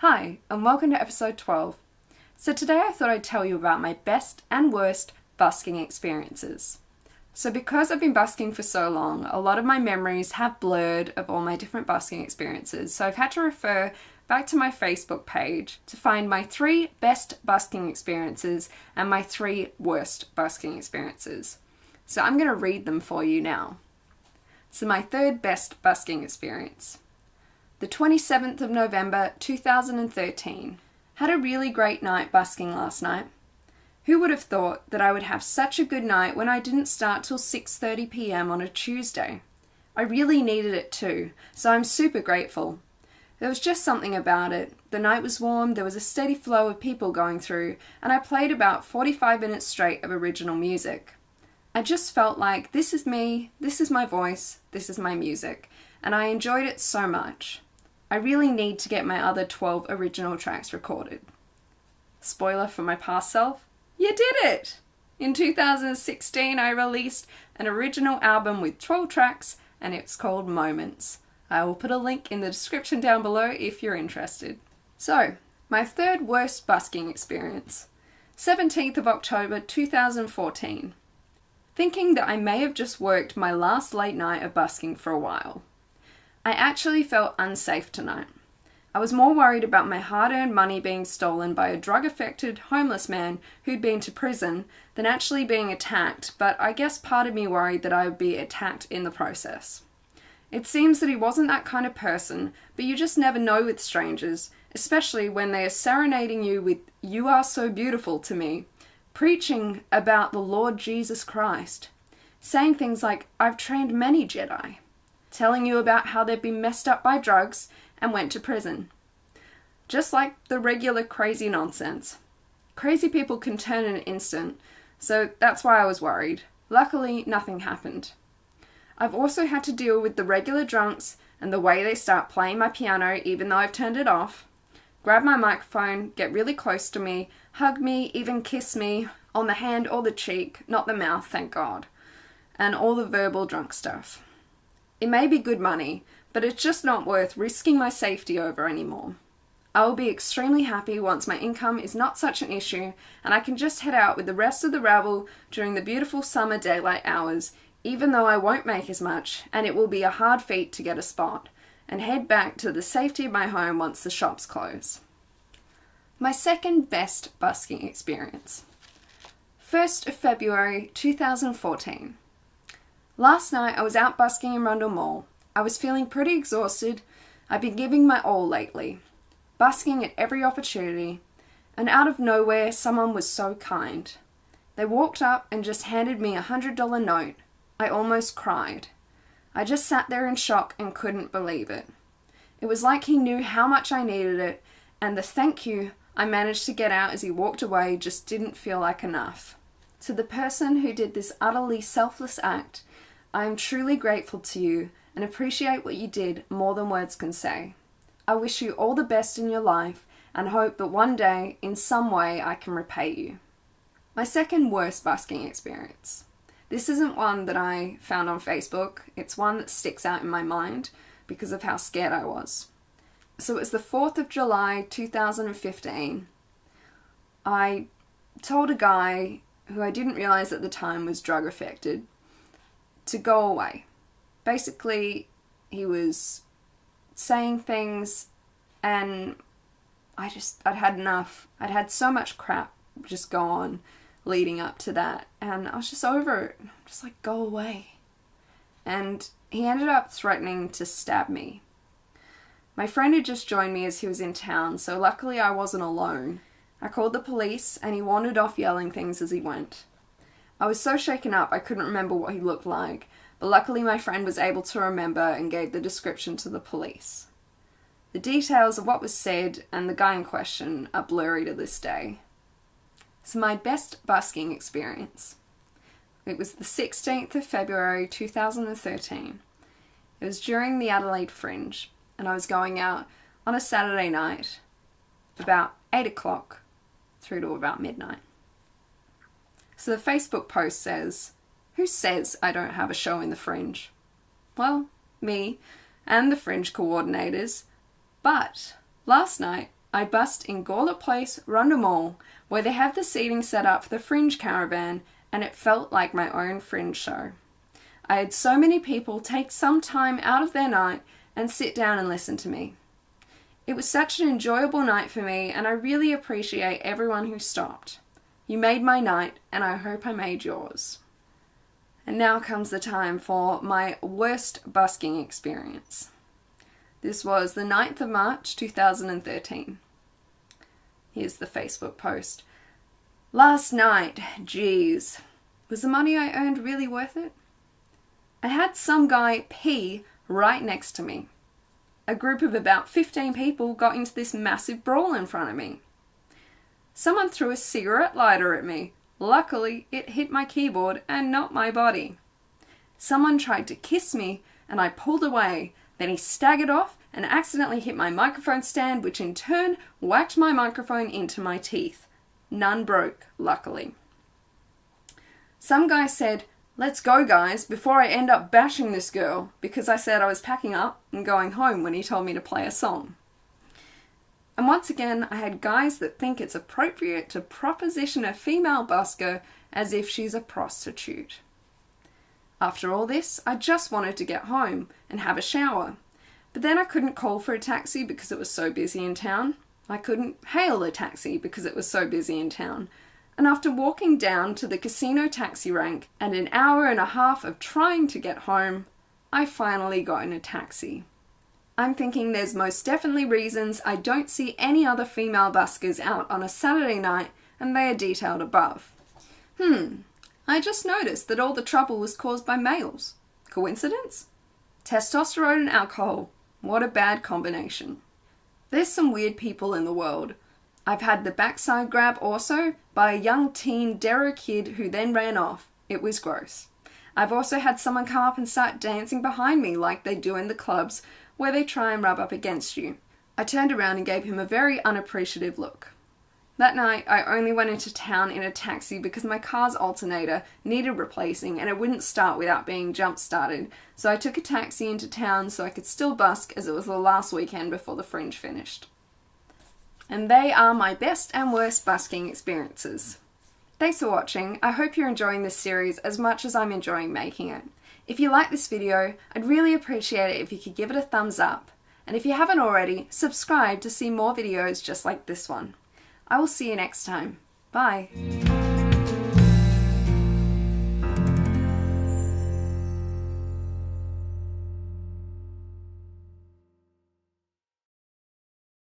Hi, and welcome to episode 12. So today I thought I'd tell you about my best and worst busking experiences. So because I've been busking for so long, a lot of my memories have blurred of all my different busking experiences, so I've had to refer back to my Facebook page to find my 3 best busking experiences and my 3 worst busking experiences. So I'm going to read them for you now. So my 3rd best busking experience. The 27th of November 2013. Had a really great night busking last night. Who would have thought that I would have such a good night when I didn't start till 6:30 p.m. on a Tuesday? I really needed it too, so I'm super grateful. There was just something about it. The night was warm, there was a steady flow of people going through, and I played about 45 minutes straight of original music. I just felt like this is me, this is my voice, this is my music, and I enjoyed it so much. I really need to get my other 12 original tracks recorded. Spoiler for my past self, you did it! In 2016 I released an original album with 12 tracks and it's called Moments. I will put a link in the description down below if you're interested. So, my 3rd worst busking experience. 17th of October 2014. Thinking that I may have just worked my last late night of busking for a while. I actually felt unsafe tonight. I was more worried about my hard-earned money being stolen by a drug-affected homeless man who'd been to prison than actually being attacked, but I guess part of me worried that I would be attacked in the process. It seems that he wasn't that kind of person, but you just never know with strangers, especially when they are serenading you with "You are so beautiful to me," preaching about the Lord Jesus Christ, saying things like, "I've trained many Jedi," telling you about how they've been messed up by drugs and went to prison. Just like the regular crazy nonsense. Crazy people can turn in an instant, so that's why I was worried. Luckily, nothing happened. I've also had to deal with the regular drunks and the way they start playing my piano even though I've turned it off, grab my microphone, get really close to me, hug me, even kiss me on the hand or the cheek, not the mouth, thank God, and all the verbal drunk stuff. It may be good money, but it's just not worth risking my safety over anymore. I will be extremely happy once my income is not such an issue and I can just head out with the rest of the rabble during the beautiful summer daylight hours, even though I won't make as much and it will be a hard feat to get a spot, and head back to the safety of my home once the shops close. My 2nd best busking experience. 1st of February 2014. Last night I was out busking in Rundle Mall. I was feeling pretty exhausted. I've been giving my all lately, busking at every opportunity, and out of nowhere someone was so kind. They walked up and just handed me a $100 note. I almost cried. I just sat there in shock and couldn't believe it. It was like he knew how much I needed it, and the thank you I managed to get out as he walked away just didn't feel like enough. To the person who did this utterly selfless act, I am truly grateful to you and appreciate what you did more than words can say. I wish you all the best in your life and hope that one day, in some way, I can repay you. My 2nd worst busking experience. This isn't one that I found on Facebook, it's one that sticks out in my mind because of how scared I was. So it was the 4th of July 2015. I told a guy who I didn't realise at the time was drug affected to go away. Basically, he was saying things and I'd had enough. I'd had so much crap just go on leading up to that and I was just over it. Just like, go away. And he ended up threatening to stab me. My friend had just joined me as he was in town, so luckily I wasn't alone. I called the police and he wandered off yelling things as he went. I was so shaken up I couldn't remember what he looked like, but luckily my friend was able to remember and gave the description to the police. The details of what was said and the guy in question are blurry to this day. So my best busking experience. It was the 16th of February 2013. It was during the Adelaide Fringe and I was going out on a Saturday night about 8 o'clock through to about midnight. So the Facebook post says, "Who says I don't have a show in the Fringe?" Well, me and the Fringe coordinators. But last night I busked in Gawler Place, Rundle Mall, where they have the seating set up for the Fringe Caravan, and it felt like my own Fringe show. I had so many people take some time out of their night and sit down and listen to me. It was such an enjoyable night for me, and I really appreciate everyone who stopped. You made my night, and I hope I made yours. And now comes the time for my worst busking experience. This was the 9th of March 2013. Here's the Facebook post. Last night, geez, was the money I earned really worth it? I had some guy pee right next to me. A group of about 15 people got into this massive brawl in front of me. Someone threw a cigarette lighter at me. Luckily, it hit my keyboard and not my body. Someone tried to kiss me and I pulled away. Then he staggered off and accidentally hit my microphone stand, which in turn whacked my microphone into my teeth. None broke, luckily. Some guy said, "Let's go, guys, before I end up bashing this girl," because I said I was packing up and going home when he told me to play a song. And once again, I had guys that think it's appropriate to proposition a female busker as if she's a prostitute. After all this, I just wanted to get home and have a shower. But then I couldn't call for a taxi because it was so busy in town. I couldn't hail a taxi because it was so busy in town. And after walking down to the casino taxi rank and an hour and a half of trying to get home, I finally got in a taxi. I'm thinking there's most definitely reasons I don't see any other female buskers out on a Saturday night, and they are detailed above. I just noticed that all the trouble was caused by males. Coincidence? Testosterone and alcohol. What a bad combination. There's some weird people in the world. I've had the backside grab also by a young teen Dero kid who then ran off. It was gross. I've also had someone come up and start dancing behind me like they do in the clubs where they try and rub up against you. I turned around and gave him a very unappreciative look. That night, I only went into town in a taxi because my car's alternator needed replacing and it wouldn't start without being jump-started, so I took a taxi into town so I could still busk as it was the last weekend before the Fringe finished. And they are my best and worst busking experiences. Thanks for watching. I hope you're enjoying this series as much as I'm enjoying making it. If you like this video, I'd really appreciate it if you could give it a thumbs up. And if you haven't already, subscribe to see more videos just like this one. I will see you next time. Bye.